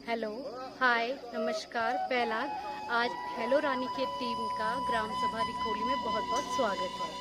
Hello, हाय, नमस्कार, पहला आज हेलो रानीखेत टीम का ग्राम सभा रिखोली में बहुत बहुत स्वागत है।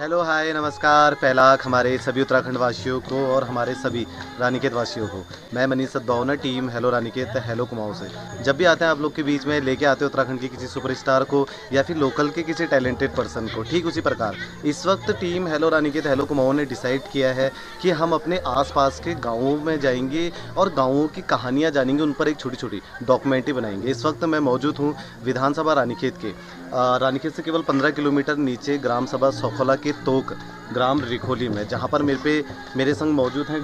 हेलो हाय नमस्कार पहलाक हमारे सभी उत्तराखंड वासियों को और हमारे सभी रानीखेत वासियों को। मैं मनीष सद्भावना team hello Ranikhet hello Kumaon से जब भी आते हैं आप लोग के बीच में लेके आते हैं उत्तराखंड के किसी सुपरस्टार को या फिर लोकल के किसी टैलेंटेड पर्सन को। ठीक उसी प्रकार इस वक्त team hello Ranikhet hello Kumaon ने डिसाइड किया है कि हम अपने आसपास के गाँवों में जाएंगे और गाँवों की कहानियाँ जानेंगे, उन पर एक छोटी छोटी डॉक्यूमेंट्री बनाएंगे। इस वक्त मैं मौजूद हूँ विधानसभा रानीखेत के रानीखेत से केवल 15 किलोमीटर नीचे ग्राम सभा सौखोला के तोक ग्राम रिखोली में, जहां पर मेरे संग मौजूद हैं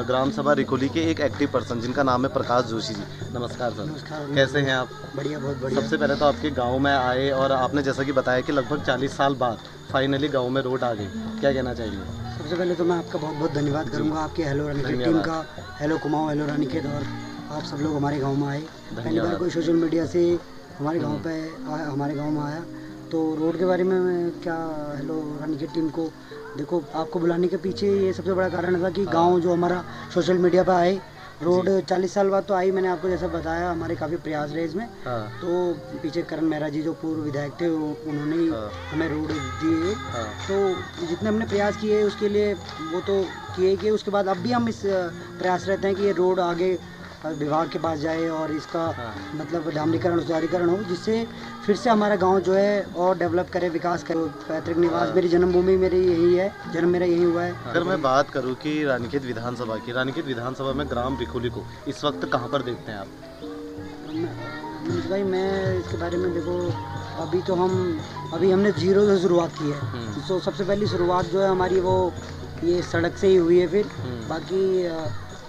ग्राम सभा रिखोली के एक एक्टिव पर्सन जिनका नाम है प्रकाश जोशी जी। नमस्कार सर। नमस्कार। कैसे हैं आप? बढ़िया, बहुत बढ़िया। सबसे पहले तो आपके गांव में आए और आपने जैसा कि बताया कि लगभग 40 साल बाद फाइनली गांव में रोड आ गई, क्या कहना चाहेंगे? सबसे पहले तो मैं आपका बहुत बहुत धन्यवाद करूंगा, आपके हेलो रानीखेत टीम का, हेलो कुमाऊं, हेलो रानीखेत, और आप सब लोग हमारे गाँव में आए। पहली बार कोई सोशल मीडिया से हमारे गाँव पे हमारे गाँव में आया। तो रोड के बारे में मैं क्या हेलो रानीखेत टीम को, देखो आपको बुलाने के पीछे ये सबसे बड़ा कारण था कि गांव जो हमारा सोशल मीडिया पे आए। रोड 40 साल बाद तो आई, मैंने आपको जैसा बताया, हमारे काफ़ी प्रयास रहे इसमें। तो पीछे करण मेहरा जी जो पूर्व विधायक थे उन्होंने ही हमें रोड दिए। तो जितने हमने प्रयास किए उसके लिए वो तो किए, उसके बाद अब भी हम इस प्रयास रहते हैं कि ये रोड आगे विभाग के पास जाए और इसका मतलब डामरीकरण सुधारीकरण हो, जिससे फिर से हमारा गांव जो है और डेवलप करे, विकास करे। पैतृक निवास मेरी जन्मभूमि मेरी यही है, जन्म मेरा यही हुआ है। अगर मैं बात करूं कि रानीखेत विधानसभा में ग्राम रिखोली को इस वक्त कहां पर देखते हैं आप? मनीष भाई, मैं इसके बारे में देखो, अभी हमने जीरो से शुरुआत की है। तो सबसे पहली शुरुआत जो है हमारी वो ये सड़क से ही हुई है। फिर बाकी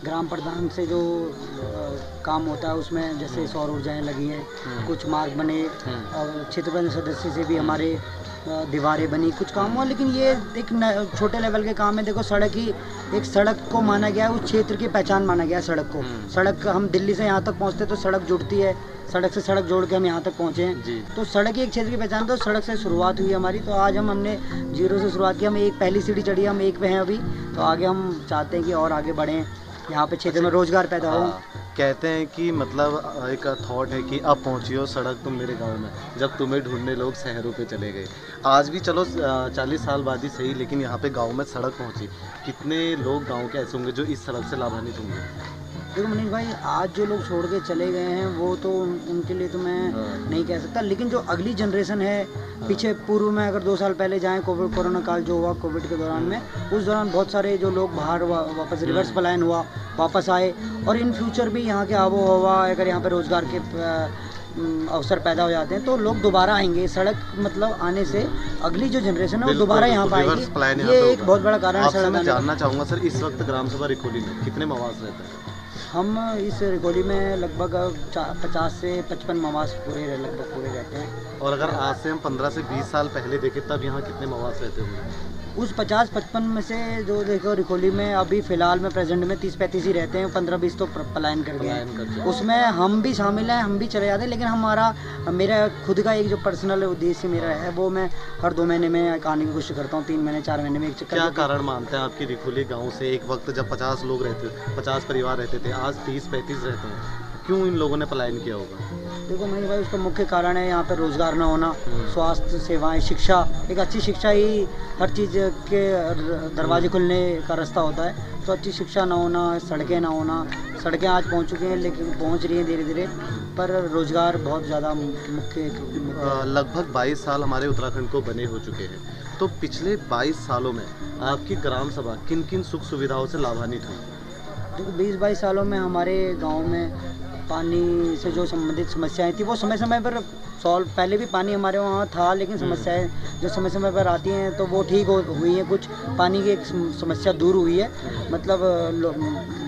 ग्राम प्रधान से जो काम होता है उसमें जैसे सौर ऊर्जाएँ लगी हैं, कुछ मार्ग बने, और क्षेत्र पंचायत सदस्य से भी हमारे दीवारें बनी, कुछ काम हुआ। लेकिन ये एक छोटे लेवल के काम है। देखो, एक सड़क को माना गया है, उस क्षेत्र की पहचान माना गया है सड़क को। सड़क, हम दिल्ली से यहाँ तक पहुँचते तो सड़क जुड़ती है, सड़क से सड़क जोड़ के हम यहाँ तक पहुँचे हैं। तो सड़क ही एक क्षेत्र की पहचान, तो सड़क से शुरुआत हुई हमारी। तो आज हमने जीरो से शुरुआत की, हम एक पहली सीढ़ी चढ़ी, हम एक पे हैं अभी। तो आगे हम चाहते हैं कि और आगे बढ़ें, यहाँ पे क्षेत्र में रोजगार पैदा हो। कहते हैं कि मतलब एक थॉट है कि अब पहुँचियो सड़क तुम मेरे गांव में, जब तुम्हें ढूंढने लोग शहरों पे चले गए। आज भी चलो 40 साल बाद ही सही, लेकिन यहाँ पे गांव में सड़क पहुँची। कितने लोग गांव के ऐसे होंगे जो इस सड़क से लाभान्वित होंगे? देखो मनीष भाई, आज जो लोग छोड़ के चले गए हैं वो तो उनके लिए तो मैं नहीं कह सकता, लेकिन जो अगली जनरेशन है, पीछे पूर्व में अगर 2 साल पहले जाएं, कोरोना काल जो हुआ, कोविड के दौरान में, उस दौरान बहुत सारे जो लोग बाहर वापस रिवर्स पलायन हुआ, वापस आए। और इन फ्यूचर भी यहाँ के आबो हवा, अगर यहाँ पे रोजगार के अवसर पैदा हो जाते हैं तो लोग दोबारा आएंगे। सड़क मतलब आने से अगली जो जनरेशन है वो दोबारा यहाँ पर आएगी। ये एक बहुत बड़ा कारण है। मैं जानना चाहूँगा सर, इस वक्त ग्राम सभा रिखोली में कितने मवास रहते हैं? हम इस रिखोली में लगभग 50 से 55 मवास लगभग पूरे रहते हैं। और अगर आज से हम 15 से 20 साल पहले देखें तब यहाँ कितने मवास रहते होंगे? उस 50-55 में से जो देखो रिखोली में अभी फ़िलहाल में प्रेजेंट में 30-35 ही रहते हैं, 15-20 तो पलायन कर गए। उसमें हम भी शामिल हैं, हम भी चले जाते हैं। लेकिन मेरा खुद का एक जो पर्सनल उद्देश्य मेरा है, वो मैं हर 2 महीने में आने की कोशिश करता हूँ, 3 महीने 4 महीने में एक चक्कर। क्या कारण मानते हैं आपकी रिखोली गाँव से एक वक्त जब 50 लोग रहते थे, 50 परिवार रहते थे, आज 30-35 रहते हैं, क्यों इन लोगों ने पलायन किया होगा? देखो मनीष भाई, उसका मुख्य कारण है यहाँ पर रोजगार ना होना, स्वास्थ्य सेवाएं, शिक्षा। एक अच्छी शिक्षा ही हर चीज़ के दरवाजे खुलने का रास्ता होता है। तो अच्छी शिक्षा ना होना, सड़कें ना होना, सड़कें आज पहुंच चुकी हैं, लेकिन पहुंच रही हैं धीरे धीरे, पर रोज़गार बहुत ज़्यादा मुख्य लगभग 22 साल हमारे उत्तराखंड को बने हो चुके हैं। तो पिछले 22 सालों में आपकी ग्राम सभा किन किन सुख सुविधाओं से लाभान्वित हुई? देखो 20-22 सालों में हमारे गांव में पानी से जो संबंधित समस्याएं थी वो समय समय पर सॉल्व, पहले भी पानी हमारे वहाँ था, लेकिन समस्याएं जो समय समय पर आती हैं तो वो ठीक हुई हैं। कुछ पानी की एक समस्या दूर हुई है, मतलब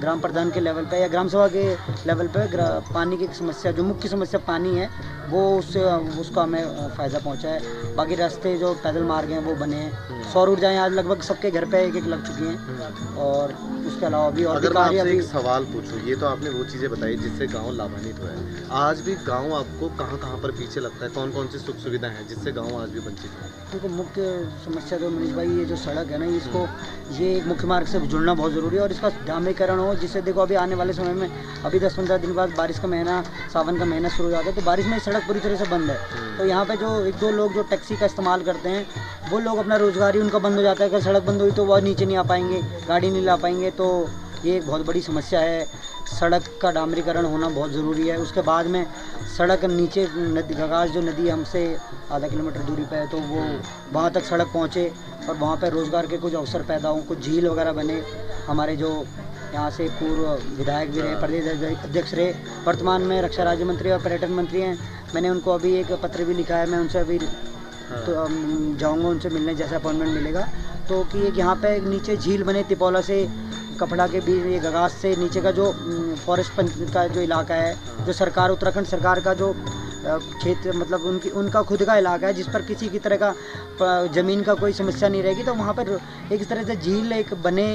ग्राम प्रधान के लेवल पे या ग्राम सभा के लेवल पे पानी की एक समस्या, जो मुख्य समस्या पानी है, वो उसका हमें फ़ायदा पहुँचा है। बाकी रास्ते जो पैदल मार्ग हैं वो बने हैं। सौर ऊर्जाएँ आज लगभग सबके घर पे एक लग चुकी हैं। और उसके अलावा भी और अगर मैं आपसे एक सवाल पूछूं, ये तो आपने वो चीज़ें बताई जिससे गांव लाभान्वित हुआ है, आज भी गांव आपको कहां कहां पर पीछे लगता है? कौन कौन सी सुख सुविधाएं हैं जिससे गांव आज भी वंचित है? देखो मुख्य समस्या तो मनीष भाई, ये जो सड़क है ना, इसको ये मुख्य मार्ग से जुड़ना बहुत ज़रूरी है और इसका डामरीकरण हो, जिससे देखो अभी आने वाले समय में अभी 10-15 दिन बाद बारिश का महीना, सावन का महीना शुरू हो जाता है, तो बारिश में सड़क पूरी तरह से बंद है। तो यहाँ पे जो 1-2 लोग जो टैक्सी का इस्तेमाल करते हैं, वो लोग अपना रोज़गार ही उनका बंद हो जाता है। अगर सड़क बंद हुई तो वह नीचे नहीं आ पाएंगे, गाड़ी नहीं ला पाएंगे, तो ये एक बहुत बड़ी समस्या है। सड़क का डामरीकरण होना बहुत ज़रूरी है। उसके बाद में सड़क नीचे नदी, घगास जो नदी हमसे आधा किलोमीटर दूरी पे है, तो वो वहाँ तक सड़क पहुँचे और वहाँ पे रोज़गार के कुछ अवसर पैदा हों, कुछ झील वगैरह बने। हमारे जो यहाँ से पूर्व विधायक भी रहे, प्रदेश अध्यक्ष रहे, वर्तमान में रक्षा राज्य मंत्री और पर्यटन मंत्री हैं, मैंने उनको अभी एक पत्र भी लिखा है, मैं उनसे अभी तो जाऊँगा उनसे मिलने, जैसा अपॉइंटमेंट मिलेगा। तो कि एक यहाँ पे नीचे झील बने, तिपौला से कपड़ा के बीच, ये गगास से नीचे का जो फॉरेस्ट का जो इलाका है, जो सरकार, उत्तराखंड सरकार का जो क्षेत्र, मतलब उनका खुद का इलाका है, जिस पर किसी की तरह का ज़मीन का कोई समस्या नहीं रहेगी, तो वहाँ पर एक इस तरह से झील एक बने,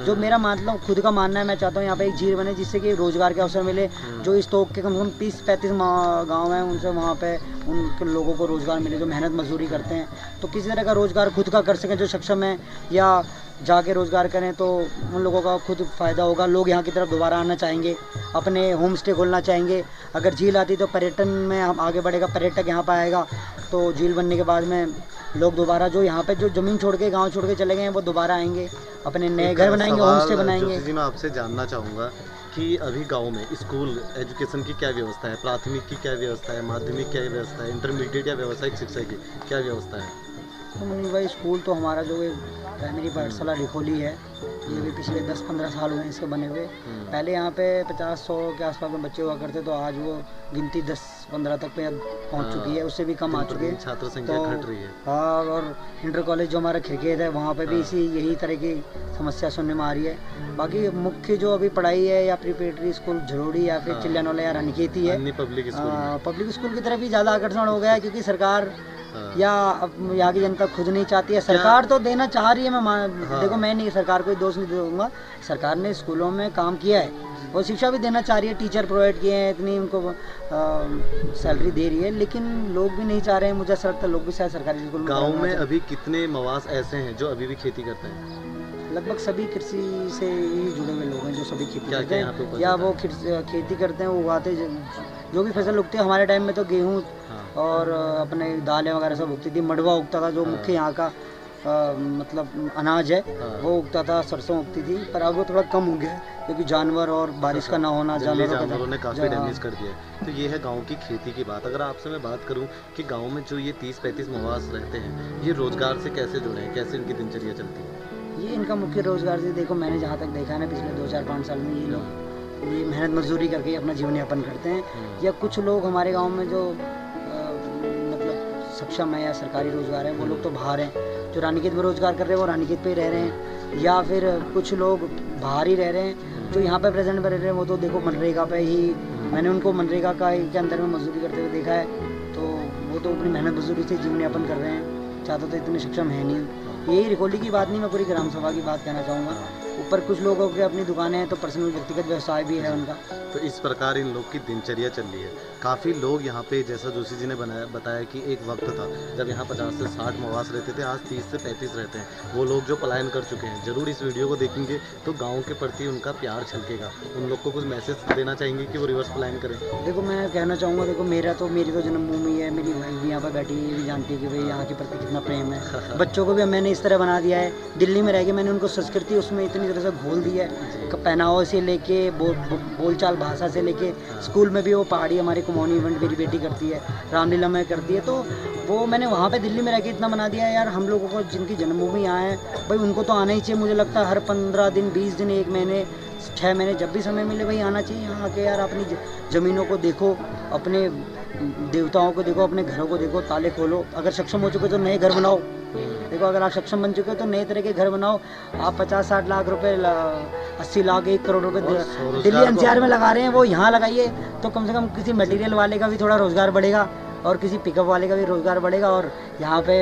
जो मेरा मतलब खुद का मानना है, मैं चाहता हूँ यहाँ पे एक झील बने जिससे कि रोज़गार के अवसर मिले। जो इस तोक के कम से कम 30-35 गाँव हैं, उनसे वहाँ पे उन लोगों को रोज़गार मिले जो मेहनत मजदूरी करते हैं, तो किसी तरह का रोज़गार खुद का कर सकें, जो सक्षम है या जाके रोज़गार करें, तो उन लोगों का खुद फ़ायदा होगा। लोग यहाँ की तरफ दोबारा आना चाहेंगे, अपने होम स्टे खोलना चाहेंगे। अगर झील आती तो पर्यटन में हम आगे बढ़ेगा, पर्यटक यहाँ पर आएगा, तो झील बनने के बाद में लोग दोबारा जो यहाँ पे जो ज़मीन छोड़ के, गांव छोड़ के चले गए हैं, वो दोबारा आएंगे, अपने नए घर बनाएंगे, होम स्टे बनाएंगे। जी, मैं आपसे जानना चाहूँगा कि अभी गांव में स्कूल एजुकेशन की क्या व्यवस्था है, प्राथमिक की क्या व्यवस्था है, माध्यमिक क्या व्यवस्था है, इंटरमीडिएट या व्यावसायिक शिक्षा की क्या व्यवस्था है? तो मनीष भाई, स्कूल तो हमारा जो एक प्राइमरी पाठशाला रिखोली है, ये भी पिछले 10-15 साल हुए हैं इसके बने हुए। पहले यहाँ पे 50-100 के आसपास में बच्चे हुआ करते, तो आज वो गिनती 10-15 तक पे पहुँच चुकी है, उससे भी कम आ चुके हैं, छात्र संख्या घट रही है। हाँ, और इंटर कॉलेज जो हमारा खिरकेत है, वहाँ पे भी यही तरह की समस्या सुनने में आ रही है। बाकी मुख्य जो अभी पढ़ाई है, या प्रिपरेटरी स्कूल झरोड़ी या फिर चिल्लानोला या रानीखेती है, पब्लिक स्कूल की तरफ ही ज़्यादा आकर्षण हो गया है, क्योंकि सरकार या यहाँ की जनता खुद नहीं चाहती है। सरकार तो देना चाह रही है, देखो मैं नहीं, सरकार को दोष नहीं दूंगा, सरकार ने स्कूलों में काम किया है, वो शिक्षा भी देना चाह रही है, टीचर प्रोवाइड किए हैं, इतनी उनको सैलरी दे रही है, लेकिन लोग भी नहीं चाह रहे हैं। मुझे ऐसा लगता है लोग भी शायद सरकारी स्कूल में। गाँव में अभी कितने मवास ऐसे हैं जो अभी भी खेती करते हैं? लगभग सभी कृषि से ही जुड़े हुए लोग हैं, जो सभी खेती करते हैं, या वो खेती करते हैं, वो उगाते, जो भी फसल उगती है। हमारे टाइम में तो गेहूँ और अपने दालें वगैरह सब उगती थी, मडवा उगता था, जो मुख्य यहाँ का मतलब अनाज है, वो उगता था, सरसों उगती थी, पर अब वो थोड़ा कम हो गया है, क्योंकि जानवर और बारिश का ना होना, जानवरों ने काफ़ी डैमेज कर दिया है। तो ये है गांव की खेती की बात। अगर आपसे मैं बात करूं कि गांव में जो ये 30-35 मवास रहते हैं, ये रोजगार से कैसे जुड़े हैं, कैसे इनकी दिनचर्या चलती है? ये इनका मुख्य रोजगार से, देखो मैंने जहाँ तक देखा है ना, पिछले 2-4-5 साल में ये लोग ये मेहनत मजदूरी करके अपना जीवन यापन करते हैं। या कुछ लोग हमारे गाँव में जो मतलब सक्षम है या सरकारी रोजगार है, वो लोग तो बाहर हैं, जो रानीखेत में रोजगार कर रहे हैं वो रानीखेत पे ही रह रहे हैं, या फिर कुछ लोग बाहर ही रह रहे हैं, जो यहाँ पे प्रेजेंट पे रह रहे हैं, वो तो देखो मनरेगा पे ही, मैंने उनको मनरेगा के अंदर में मजदूरी करते हुए देखा है, तो वो तो अपनी मेहनत मजदूरी से जीवन यापन कर रहे हैं, ज़्यादा तो इतने सक्षम है नहीं। यही रिकॉर्डी की बात नहीं, मैं पूरी ग्राम सभा की बात कहना चाहूँगा। ऊपर कुछ लोगों की अपनी दुकानें हैं, तो पर्सनल व्यक्तिगत व्यवसाय भी है उनका। तो इस प्रकार इन लोग की दिनचर्या चल रही है। काफ़ी लोग यहाँ पे, जैसा जोशी जी ने बताया कि एक वक्त था जब यहाँ 50 से 60 मवास रहते थे, आज 30 से 35 रहते हैं। वो लोग जो पलायन कर चुके हैं, ज़रूर इस वीडियो को देखेंगे तो गाँव के प्रति उनका प्यार छलकेगा। उन लोग को कुछ मैसेज देना चाहेंगे कि वो रिवर्स पलायन करें? देखो मैं कहना चाहूँगा, देखो मेरी तो जन्मभूमि है, मेरी वाइफ भी यहाँ पर बैठी हुई भी जानती है कि भाई यहाँ के प्रति कितना प्रेम है। बच्चों को भी मैंने इस तरह बना दिया है। दिल्ली में रह के मैंने उनको संस्कृति उसमें इतनी तरह से घोल दी है, पहनावा से लेके बोलचाल भाषा से लेके, स्कूल में भी वो पहाड़ी हमारी कुमाऊनी इवेंट मेरी बेटी करती है, रामलीला में करती है, तो वो मैंने वहाँ पे दिल्ली में रह के इतना बना दिया है यार। हम लोगों को जिनकी जन्मभूमि यहाँ है भाई उनको तो आना ही चाहिए। मुझे लगता है हर 15 दिन 20 दिन 1 महीने 6 महीने जब भी समय मिले भाई आना चाहिए यहाँ आके यार। अपनी ज़मीनों को देखो, अपने देवताओं को देखो, अपने घरों को देखो, ताले खोलो। अगर सक्षम हो चुके तो नए घर बनाओ। देखो अगर आप सक्षम बन चुके हो तो नए तरह के घर बनाओ। आप 50-60 लाख रुपए 80 लाख 1 करोड़ रुपए दिल्ली NCR में लगा रहे हैं, वो यहाँ लगाइए तो कम से कम किसी मटेरियल वाले का भी थोड़ा रोज़गार बढ़ेगा और किसी पिकअप वाले का भी रोज़गार बढ़ेगा। और यहाँ पे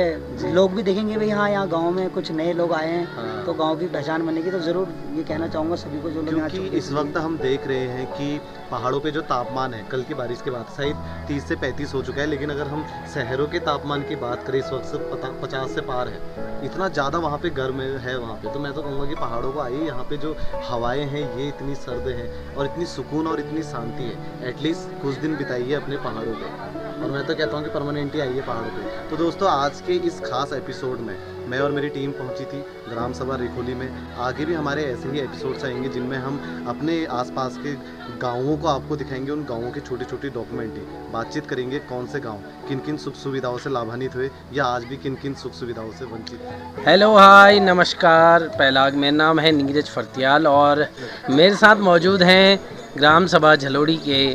लोग भी देखेंगे भाई हाँ यहाँ गांव में कुछ नए लोग आए हैं, तो गांव की पहचान बनेगी। तो ज़रूर ये कहना चाहूँगा सभी को जो लोग यहाँ क्योंकि इस वक्त हम देख रहे हैं कि पहाड़ों पे जो तापमान है कल की बारिश के बाद शायद 30 से 35 हो चुका है, लेकिन अगर हम शहरों के तापमान की बात करें इस वक्त 50 से पार है। इतना ज़्यादा वहाँ पे गर्म है वहाँ पे। तो मैं तो कहूँगा कि पहाड़ों को आइए, यहाँ पे जो हवाएं हैं ये इतनी सर्द हैं और इतनी सुकून और इतनी शांति है। एटलीस्ट कुछ दिन बिताइए अपने पहाड़ों पे, और मैं तो कहता हूँ कि परमानेंटली आइए पहाड़ों पे। तो दोस्तों आज के इस खास एपिसोड में मैं और मेरी टीम पहुंची थी ग्राम सभा रिखोली में। आगे भी हमारे ऐसे ही एपिसोड्स आएंगे जिनमें हम अपने आसपास के गाँवों को आपको दिखाएंगे, उन गाँवों की छोटी छोटी डॉक्यूमेंट्री, बातचीत करेंगे कौन से गाँव किन किन सुख सुविधाओं से लाभान्वित हुए या आज भी किन किन सुख सुविधाओं से वंचित हैं। हेलो हाय नमस्कार पहलाग, मेरा नाम है नीरज फर्तियाल और मेरे साथ मौजूद हैं ग्राम सभा झलोड़ी के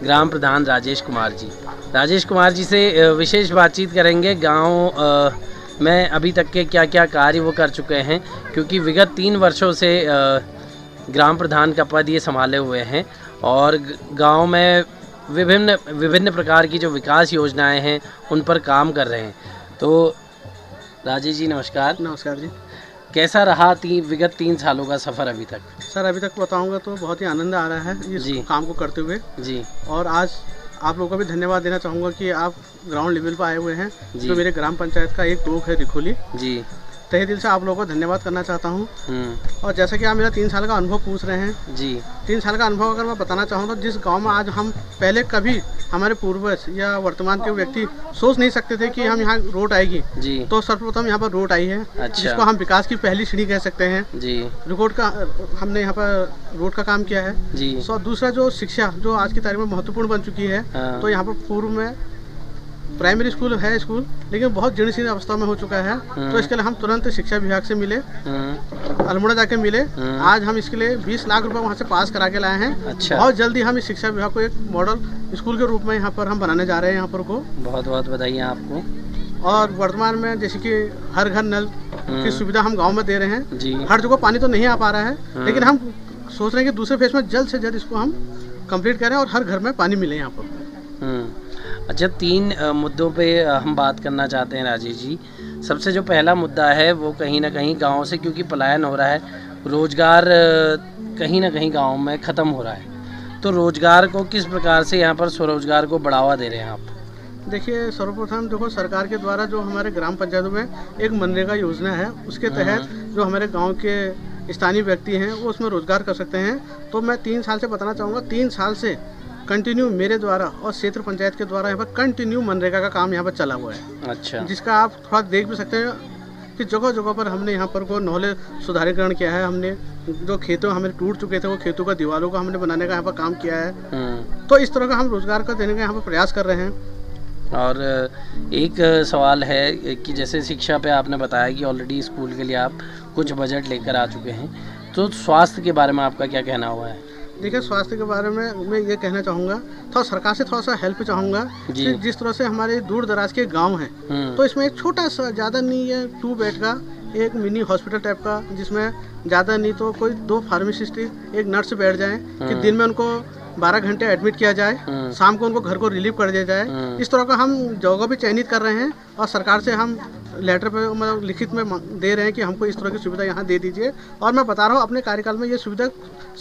ग्राम प्रधान राजेश कुमार जी। राजेश कुमार जी से विशेष बातचीत करेंगे। गांव में अभी तक के क्या क्या कार्य वो कर चुके हैं, क्योंकि विगत 3 वर्षों से ग्राम प्रधान का पद ये संभाले हुए हैं और गांव में विभिन्न प्रकार की जो विकास योजनाएं हैं उन पर काम कर रहे हैं। तो राजेश जी नमस्कार। नमस्कार जी। कैसा रहा विगत 3 सालों का सफ़र अभी तक? सर अभी तक बताऊंगा तो बहुत ही आनंद आ रहा है इस काम को करते हुए जी। और आज आप लोगों को भी धन्यवाद देना चाहूँगा कि आप ग्राउंड लेवल पर आए हुए हैं। जो मेरे ग्राम पंचायत का एक ब्लॉक है रिखोली जी, तहे दिल से आप लोगों को धन्यवाद करना चाहता हूँ। और जैसा कि आप मेरा 3 साल का अनुभव पूछ रहे हैं जी, 3 साल का अनुभव अगर मैं बताना चाहूँ तो जिस गांव में आज हम पहले कभी हमारे पूर्वज या वर्तमान के व्यक्ति सोच नहीं सकते थे कि हम यहाँ रोड आएगी जी, तो सर्वप्रथम यहाँ पर रोड आई है। अच्छा। जिसको हम विकास की पहली सीढ़ी कह सकते हैं जी। रोड का हमने यहाँ पर रोड का काम किया है जी। दूसरा जो शिक्षा जो आज की तारीख में महत्वपूर्ण बन चुकी है। हाँ। तो यहाँ पर पूर्व में प्राइमरी स्कूल है स्कूल, लेकिन बहुत जीर्ण शीर्ण अवस्था में हो चुका है। तो इसके लिए हम तुरंत शिक्षा विभाग से मिले, अल्मोड़ा जाके मिले। आज हम इसके लिए 20 लाख रुपए वहाँ से पास करा के लाए हैं। अच्छा। बहुत जल्दी हम इस शिक्षा विभाग को एक मॉडल स्कूल के रूप में यहाँ पर हम बनाने जा रहे हैं यहाँ पर को। बहुत बहुत बधाई आपको। और वर्तमान में जैसे कि हर घर नल की सुविधा हम गाँव में दे रहे हैं जी। हर जगह पानी तो नहीं आ पा रहा है, लेकिन हम सोच रहे हैं कि दूसरे फेज में जल्द से जल्द इसको हम कंप्लीट करें और हर घर में पानी मिले यहाँ पर। अच्छा, 3 मुद्दों पे हम बात करना चाहते हैं राजेश जी। सबसे जो पहला मुद्दा है वो कहीं ना कहीं गांव से क्योंकि पलायन हो रहा है, रोज़गार कहीं ना कहीं गांव में ख़त्म हो रहा है, तो रोज़गार को किस प्रकार से यहाँ पर स्वरोजगार को बढ़ावा दे रहे हैं आप? देखिए सर्वप्रथम देखो सरकार के द्वारा जो हमारे ग्राम पंचायतों में एक मनरेगा योजना है, उसके तहत जो हमारे गाँव के स्थानीय व्यक्ति हैं वो उसमें रोज़गार कर सकते हैं। तो मैं 3 साल से बताना चाहूँगा, 3 साल से कंटिन्यू मेरे द्वारा और क्षेत्र पंचायत के द्वारा यहाँ पर कंटिन्यू मनरेगा का काम यहाँ पर चला हुआ है। अच्छा। जिसका आप थोड़ा देख भी सकते हैं कि जगह जगह पर हमने यहाँ पर को नहले सुधारीकरण किया है। हमने जो खेतों हमें टूट चुके थे वो खेतों का दीवारों को हमने बनाने का यहाँ पर काम किया है। तो इस तरह का हम रोजगार का देने का यहाँ पर प्रयास कर रहे हैं। और एक सवाल है कि जैसे शिक्षा पे आपने बताया कि ऑलरेडी स्कूल के लिए आप कुछ बजट लेकर आ चुके हैं, तो स्वास्थ्य के बारे में आपका क्या कहना हुआ है? देखिए स्वास्थ्य के बारे में मैं ये कहना चाहूँगा, थोड़ा सरकार से थोड़ा सा हेल्प चाहूँगा कि जिस तरह से हमारे दूर दराज के गांव हैं, तो इसमें एक छोटा सा, ज़्यादा नहीं है, 2 बेड का एक मिनी हॉस्पिटल टाइप का, जिसमें ज़्यादा नहीं तो कोई 2 फार्मासिस्ट एक नर्स बैठ जाएं कि दिन में उनको 12 घंटे एडमिट किया जाए, शाम को उनको घर को रिलीव कर दिया जाए। इस तरह का हम जगह भी चयनित कर रहे हैं और सरकार से हम लेटर पे मतलब लिखित में दे रहे हैं कि हमको इस तरह की सुविधा यहाँ दे दीजिए। और मैं बता रहा हूँ अपने कार्यकाल में ये सुविधा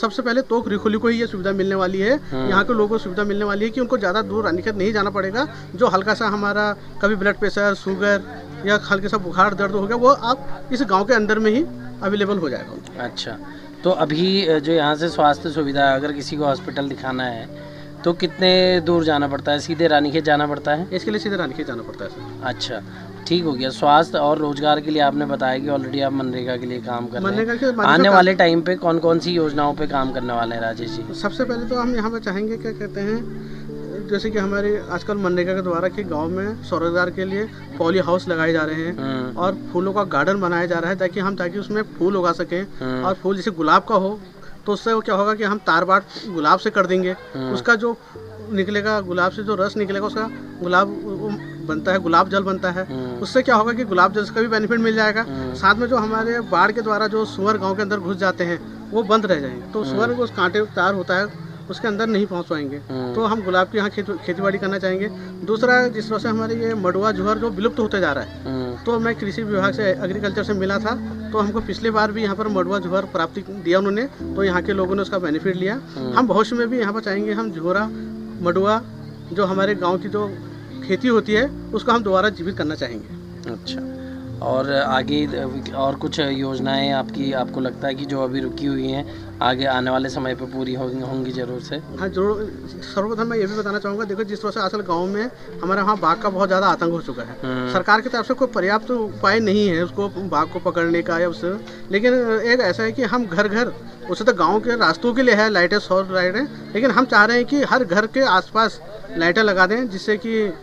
सबसे पहले तोक रिखोली को ही ये सुविधा मिलने वाली है। यहाँ के लोगों को सुविधा मिलने वाली है कि उनको ज़्यादा दूर रानीखेत नहीं जाना पड़ेगा। जो हल्का सा हमारा कभी ब्लड प्रेशर, शुगर या हल्के सा बुखार दर्द हो गया, वो आप इस गाँव के अंदर में ही अवेलेबल हो जाएगा। अच्छा, तो अभी जो यहाँ से स्वास्थ्य सुविधा अगर किसी को हॉस्पिटल दिखाना है तो कितने दूर जाना पड़ता है? सीधे रानीखेत जाना पड़ता है? इसके लिए सीधे रानीखेत जाना पड़ता है सर। अच्छा, ठीक हो गया। स्वास्थ्य और रोजगार के लिए आपने बताया कि ऑलरेडी आप मनरेगा के लिए काम कर रहे मनरेगा के हैं। माध्यम आने से वाले टाइम पे कौन कौन सी योजनाओं पे काम करने वाले हैं राजेश जी? सबसे पहले तो हम यहाँ पर चाहेंगे, क्या कहते हैं, जैसे कि हमारे आजकल मनरेगा के द्वारा कि गांव में स्वरोजगार के लिए पॉली हाउस लगाए जा रहे हैं और फूलों का गार्डन बनाया जा रहा है ताकि उसमें फूल उगा सकें। और फूल जैसे गुलाब का हो तो उससे वो क्या होगा कि हम तार बाट गुलाब से कर देंगे। उसका जो निकलेगा, गुलाब से जो रस निकलेगा, उसका गुलाब बनता है, गुलाब जल बनता है। उससे क्या होगा कि गुलाब जल का भी बेनिफिट मिल जाएगा। साथ में जो हमारे बाढ़ के द्वारा जो सुअर गांव के अंदर घुस जाते हैं वो बंद रह जाएंगे, तो सुअर को कांटे तार होता है उसके अंदर नहीं पहुंच पाएंगे। तो हम गुलाब की यहाँ खेती बाड़ी करना चाहेंगे। दूसरा, जिस तरह से हमारे ये मडुआ जुहर जो विलुप्त होते जा रहा है, तो मैं कृषि विभाग से, एग्रीकल्चर से मिला था, तो हमको पिछली बार भी यहाँ पर मडुआ जुहर प्राप्ति दिया उन्होंने, तो यहाँ के लोगों ने उसका बेनिफिट लिया। हम भविष्य में भी यहाँ पर चाहेंगे हम जुहरा मडुआ जो हमारे गाँव की जो खेती होती है उसको हम दोबारा जीवित करना चाहेंगे। अच्छा, और आगे और कुछ योजनाएं आपको लगता है कि जो अभी रुकी हुई हैं आगे आने वाले समय पे पूरी होंगी जरूर से? हाँ जरूर। सर्वप्रथम मैं ये भी बताना चाहूँगा, देखो जिस तरह से आजकल गांव में हमारे वहाँ बाघ का बहुत ज़्यादा आतंक हो चुका है। सरकार की तरफ से कोई पर्याप्त उपाय नहीं है उसको बाघ को पकड़ने का या उससे, लेकिन एक ऐसा है कि हम घर घर, उसे तो गाँव के रास्तों के लिए है लाइटें, सौर लाइटें, लेकिन हम चाह रहे हैं कि हर घर के आसपास लाइटें लगा दें जिससे कि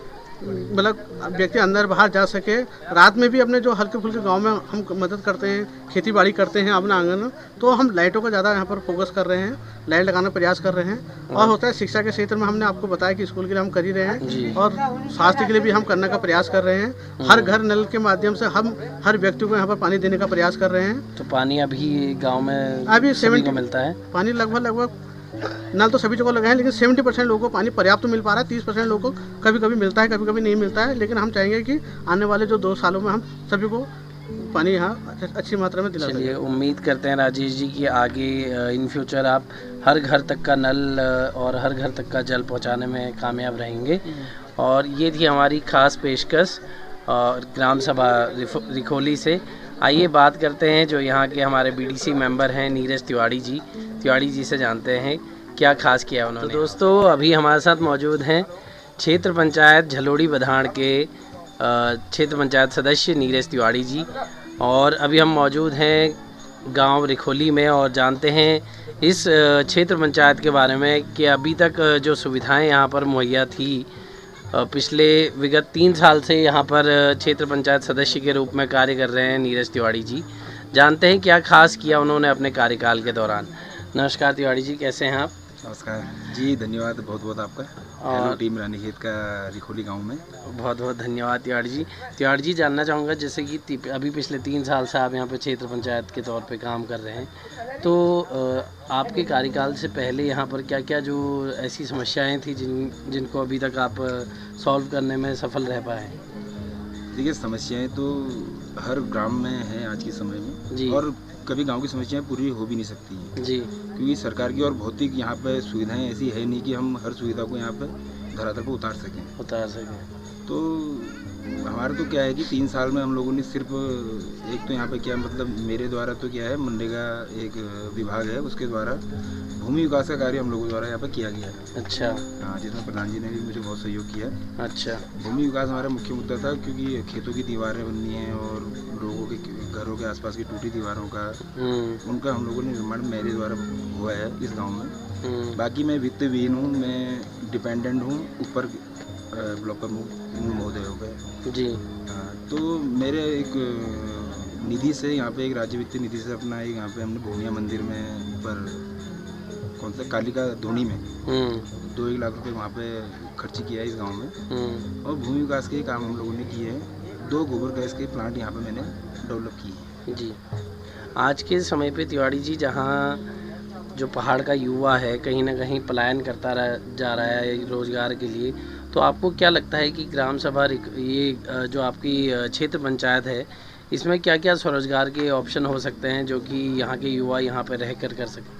मतलब व्यक्ति अंदर बाहर जा सके। रात में भी अपने जो हल्के फुल्के गांव में हम मदद करते हैं, खेती बाड़ी करते हैं अपना आंगन में, तो हम लाइटों का ज़्यादा यहाँ पर फोकस कर रहे हैं, लाइट लगाने का प्रयास कर रहे हैं। और होता है शिक्षा के क्षेत्र में, हमने आपको बताया कि स्कूल के लिए हम कर ही रहे हैं और स्वास्थ्य के लिए भी हम करने का प्रयास कर रहे हैं। हर घर नल के माध्यम से हम हर व्यक्ति को यहाँ पर पानी देने का प्रयास कर रहे हैं। तो पानी अभी गाँव में अभी 70 मिलता है? पानी लगभग नल तो सभी जगह लगे हैं, लेकिन 70% लोगों को पानी पर्याप्त मिल पा रहा है। 30% लोगों को कभी कभी मिलता है, कभी कभी नहीं मिलता है। लेकिन हम चाहेंगे कि आने वाले जो 2 सालों में हम सभी को पानी यहाँ अच्छी मात्रा में दिला सकें। चलिए, उम्मीद करते हैं राजेश जी कि आगे इन फ्यूचर आप हर घर तक का नल और हर घर तक का जल पहुँचाने में कामयाब रहेंगे। और ये थी हमारी ख़ास पेशकश और ग्राम सभा रिखोली से। आइए बात करते हैं जो यहाँ के हमारे बीडीसी मेंबर हैं नीरज तिवारी जी से जानते हैं क्या खास किया उन्होंने। तो दोस्तों, अभी हमारे साथ मौजूद हैं क्षेत्र पंचायत झलोड़ी बधाड़ के क्षेत्र पंचायत सदस्य नीरज तिवारी जी, और अभी हम मौजूद हैं गांव रिखोली में और जानते हैं इस क्षेत्र पंचायत के बारे में कि अभी तक जो सुविधाएं यहाँ पर मुहैया थी, पिछले विगत 3 साल से यहाँ पर क्षेत्र पंचायत सदस्य के रूप में कार्य कर रहे हैं नीरज तिवारी जी। जानते हैं क्या खास किया उन्होंने अपने कार्यकाल के दौरान। नमस्कार तिवारी जी, कैसे हैं आप? नमस्कार जी, धन्यवाद बहुत बहुत आपका। हेलो टीम रानीखेत का रिखोली गांव में बहुत बहुत धन्यवाद तिवारी जी। जानना चाहूँगा, जैसे कि अभी पिछले 3 साल से आप यहाँ पे क्षेत्र पंचायत के तौर पे काम कर रहे हैं, तो आपके कार्यकाल से पहले यहाँ पर क्या क्या जो ऐसी समस्याएं थी जिनको अभी तक आप सॉल्व करने में सफल रह पाए? देखिए, समस्याएं तो हर ग्राम में हैं आज के समय में जी, और कभी गांव की समस्याएं पूरी हो भी नहीं सकती हैं जी, क्योंकि सरकार की और भौतिक यहाँ पे सुविधाएं ऐसी है नहीं कि हम हर सुविधा को यहाँ पे धरातल पर उतार सकें। तो हमारा तो क्या है कि 3 साल में हम लोगों ने सिर्फ एक तो यहाँ पे क्या मतलब मेरे द्वारा तो क्या है, मनरेगा एक विभाग है उसके द्वारा भूमि विकास का कार्य हम लोगों द्वारा यहाँ पर किया गया है। अच्छा। हाँ, जिसमें प्रधान जी ने भी मुझे बहुत सहयोग किया। अच्छा। भूमि विकास हमारा मुख्य मुद्दा था, क्योंकि खेतों की दीवारें बननी हैं और लोगों के घरों के आसपास की टूटी दीवारों का उनका हम लोगों ने निर्माण मेरे द्वारा हुआ है इस गाँव में। बाकी मैं वित्त विहीन हूँ, मैं डिपेंडेंट हूँ ऊपर ब्लॉक प्रमुख महोदय हो गए जी। हाँ, तो मेरे एक निधि से यहाँ पे एक राज्य वित्तीय निधि से अपना एक यहाँ पे हमने भूमिया मंदिर में ऊपर कौन सा कालिका धोनी में 2-1 लाख रुपए वहाँ पे खर्च किया है इस गांव में। और भूमि विकास के काम हम लोगों ने किए हैं। 2 गोबर गैस के प्लांट यहाँ पे मैंने डेवलप किए हैं जी। आज के समय पे तिवारी जी, जहाँ जो पहाड़ का युवा है कहीं ना कहीं पलायन करता जा रहा है रोज़गार के लिए, तो आपको क्या लगता है कि ग्राम सभा ये जो आपकी क्षेत्र पंचायत है, इसमें क्या क्या स्वरोजगार के ऑप्शन हो सकते हैं जो कि यहाँ के युवा यहाँ पर रह कर सकें?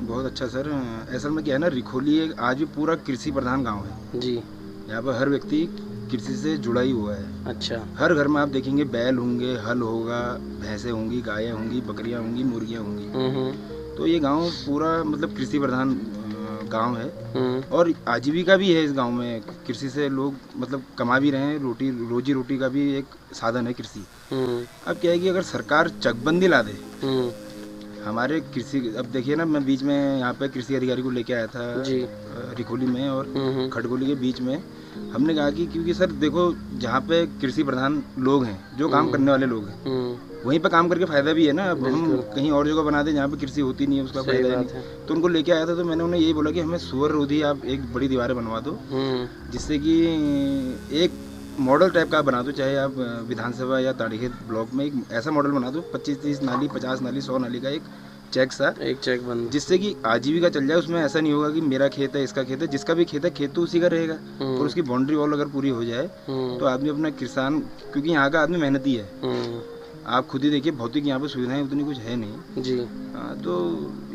बहुत अच्छा सर। असल में क्या है ना, रिखोली एक आज भी पूरा कृषि प्रधान गांव है जी। यहाँ पर हर व्यक्ति कृषि से जुड़ा ही हुआ है। अच्छा। हर घर में आप देखेंगे बैल होंगे, हल होगा, भैंसें होंगी, गायें होंगी, बकरियां होंगी, मुर्गियां होंगी। तो ये गांव पूरा मतलब कृषि प्रधान गांव है और आजीविका भी है इस गांव में। कृषि से लोग मतलब कमा भी रहे हैं, रोजी रोटी का भी एक साधन है कृषि। अब क्या है कि अगर सरकार चकबंदी ला दे हमारे कृषि, अब देखिए ना, मैं बीच में यहाँ पे कृषि अधिकारी को लेके आया था रिखोली में और खड़गोली के बीच में। हमने कहा कि क्योंकि सर देखो, जहाँ पे कृषि प्रधान लोग हैं, जो काम करने वाले लोग हैं, वहीं पे काम करके फायदा भी है ना। अब हम कहीं और जगह बना दें जहाँ पे कृषि होती नहीं है, उसका फायदा नहीं। तो उनको लेके आया था, तो मैंने उन्हें यही बोला कि हमें सुअर रोधी आप एक बड़ी दीवारें बनवा दो, जिससे कि एक मॉडल टाइप का बना दो, चाहे आप विधानसभा या ताड़ीखेत ब्लॉक में एक ऐसा मॉडल बना दो, 25-30 नाली, 50 नाली, 100 नाली का एक चेक बन, जिससे कि आजीविका चल जाए। उसमें ऐसा नहीं होगा कि मेरा खेत है, इसका खेत है, जिसका भी खेत है खेत तो उसी का रहेगा। और उसकी बाउंड्री वॉल अगर पूरी हो जाए तो आदमी अपना किसान, क्योंकि यहाँ का आदमी मेहनती है, आप खुद ही देखिए, भौतिक यहाँ पे सुविधाएं उतनी कुछ है नहीं जी। तो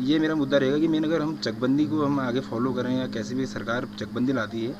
ये मेरा मुद्दा रहेगा कि अगर हम चकबंदी को हम आगे फॉलो करें या कैसे भी सरकार चकबंदी लाती है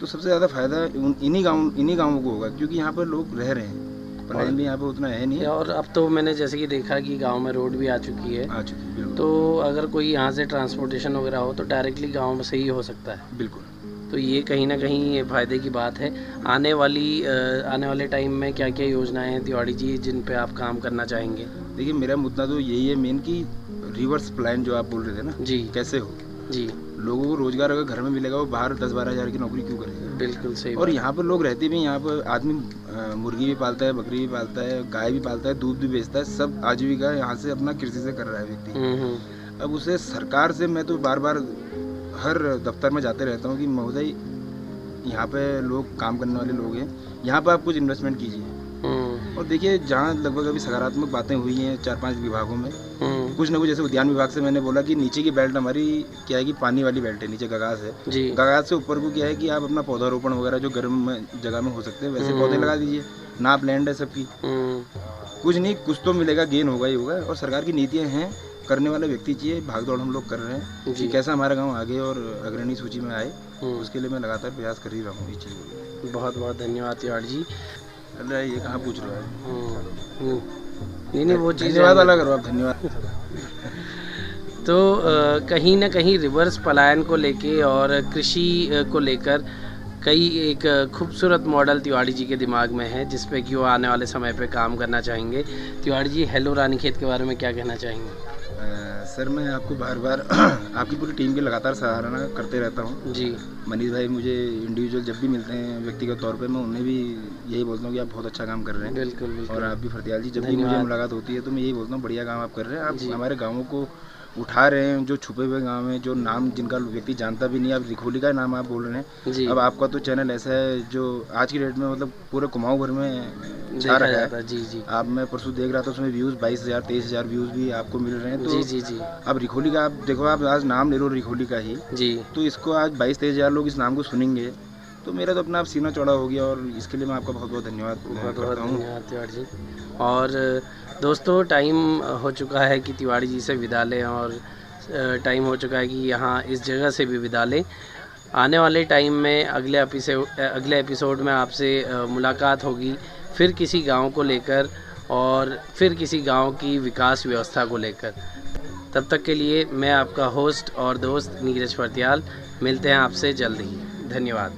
तो सबसे ज़्यादा फायदा इन्हीं गाँवों को होगा, क्योंकि यहाँ पर लोग रह रहे हैं, पलायन भी यहाँ पे उतना है नहीं। और अब तो मैंने जैसे कि देखा कि गांव में रोड भी आ चुकी है बिल्कुल। तो अगर कोई यहाँ से ट्रांसपोर्टेशन वगैरह हो तो डायरेक्टली गांव में से ही हो सकता है। बिल्कुल। तो ये कहीं ना कहीं फ़ायदे की बात है। आने वाले टाइम में क्या क्या योजनाएं हैं तिवाड़ी जी जिन पे आप काम करना चाहेंगे? देखिए, मेरा मुद्दा तो यही है मेन कि रिवर्स प्लान जो आप बोल रहे थे ना जी, कैसे हो जी, लोगों को रोजगार अगर घर में मिलेगा वो बाहर 10-12 हज़ार की नौकरी क्यों करेगा? बिल्कुल सही। और यहाँ पर लोग रहते भी, यहाँ पर आदमी मुर्गी भी पालता है, बकरी भी पालता है, गाय भी पालता है, दूध भी बेचता है, सब आजीविका यहाँ से अपना कृषि से कर रहा है व्यक्ति। अब उसे सरकार से मैं तो बार बार हर दफ्तर में जाते रहता हूँ कि महोदय, यहाँ पे लोग काम करने वाले लोग हैं, यहाँ पे आप कुछ इन्वेस्टमेंट कीजिए। और देखिए, जहाँ लगभग अभी सकारात्मक बातें हुई हैं 4-5 विभागों में, कुछ ना कुछ, जैसे उद्यान विभाग से मैंने बोला कि नीचे की बेल्ट हमारी क्या है कि पानी वाली बेल्ट है, नीचे गगास है जी। गगास से ऊपर को क्या है कि आप अपना पौधारोपण वगैरह जो गर्म जगह में हो सकते हैं वैसे पौधे लगा दीजिए। नाप लैंड है सबकी, कुछ नहीं कुछ तो मिलेगा, गेन होगा ही होगा। और सरकार की नीतियाँ हैं, करने वाला व्यक्ति चाहिए। भागदौड़ हम लोग कर रहे हैं कि कैसा हमारा गाँव आगे और अग्रणी सूची में आए, उसके लिए मैं लगातार प्रयास कर ही रहा हूँ। ये चीज़ बहुत बहुत धन्यवाद तिवाड़ी जी। अरे ये कहाँ पूछ रहे हैं? नहीं वो चीज़ वाला करो आप, धन्यवाद। तो कहीं ना कहीं रिवर्स पलायन को लेके और कृषि को लेकर कई एक खूबसूरत मॉडल तिवाड़ी जी के दिमाग में है, जिस पे कि वो आने वाले समय पे काम करना चाहेंगे। तिवाड़ी जी, हेलो रानीखेत के बारे में क्या कहना चाहेंगे? सर, मैं आपको बार बार आपकी पूरी टीम की लगातार सराहना करते रहता हूँ जी। मनीष भाई मुझे इंडिविजुअल जब भी मिलते हैं व्यक्तिगत तौर पे, मैं उन्हें भी यही बोलता हूँ कि आप बहुत अच्छा काम कर रहे हैं। बिल्कुल बिल्कुल। और आप भी फरतियाल जी, जब भी मुझे मुलाकात होती है तो मैं यही बोलता हूँ बढ़िया काम आप कर रहे हैं। आप हमारे गाँवों को उठा रहे हैं, जो छुपे हुए गांव हैं, जो नाम जिनका व्यक्ति जानता भी नहीं। आप रिखोली का नाम आप बोल रहे हैं जी। अब आपका तो चैनल ऐसा है जो आज की डेट में मतलब पूरे कुमाऊं भर में छा रहा है जी जी। आप, मैं परसों देख रहा था, उसमें व्यूज़ 22,000-23,000 व्यूज़ भी आपको मिल रहे हैं। तो जी जी जी। अब रिखोली का आप देखो, आप आज नाम ले लो रिखोली का ही जी, तो इसको आज 22-23,000 लोग इस नाम को सुनेंगे, तो मेरा तो अपना आप सीना चौड़ा हो गया। और इसके लिए मैं आपका बहुत बहुत धन्यवाद करता हूँ तिवाड़ी जी। और दोस्तों, टाइम हो चुका है कि तिवाड़ी जी से विदा लें और टाइम हो चुका है कि यहाँ इस जगह से भी विदा लें। आने वाले टाइम में अगले एपिसोड में आपसे मुलाकात होगी, फिर किसी गांव को लेकर और फिर किसी गांव की विकास व्यवस्था को लेकर। तब तक के लिए मैं आपका होस्ट और दोस्त नीरज फरतियाल, मिलते हैं आपसे जल्द ही। धन्यवाद।